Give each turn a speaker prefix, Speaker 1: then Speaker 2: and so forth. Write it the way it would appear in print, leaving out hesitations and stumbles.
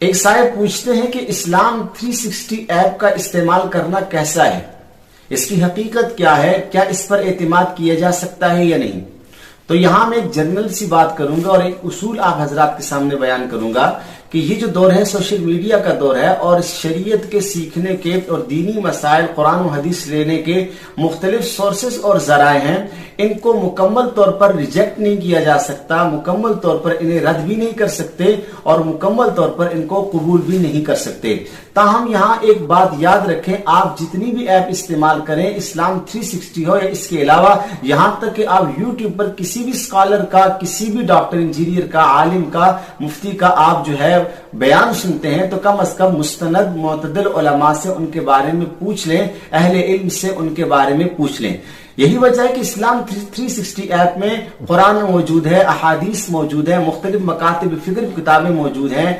Speaker 1: ایک صاحب پوچھتے ہیں کہ اسلام 360 ایپ کا استعمال کرنا کیسا ہے، اس کی حقیقت کیا ہے، کیا اس پر اعتماد کیا جا سکتا ہے یا نہیں؟ تو یہاں میں ایک جنرل سی بات کروں گا اور ایک اصول آپ حضرات کے سامنے بیان کروں گا کہ یہ جو دور ہے سوشل میڈیا کا دور ہے، اور شریعت کے سیکھنے کے اور دینی مسائل قرآن و حدیث لینے کے مختلف سورسز اور ذرائع ہیں، ان کو مکمل طور پر ریجیکٹ نہیں کیا جا سکتا، مکمل طور پر انہیں رد بھی نہیں کر سکتے اور مکمل طور پر ان کو قبول بھی نہیں کر سکتے۔ تاہم یہاں ایک بات یاد رکھیں، آپ جتنی بھی ایپ استعمال کریں، اسلام 360 ہو یا اس کے علاوہ، یہاں تک کہ آپ یوٹیوب پر کسی بھی اسکالر کا، کسی بھی ڈاکٹر انجینئر کا، عالم کا، مفتی کا آپ جو ہے بیان سنتے ہیں، تو کم از کم مستند معتدل علماء سے ان کے بارے میں پوچھ لیں، اہل علم سے ان کے بارے میں پوچھ لیں۔ یہی وجہ ہے کہ اسلام 360 ایپ میں قرآن موجود ہے، احادیث موجود ہے، مختلف مکاتب فکر کتابیں موجود ہیں،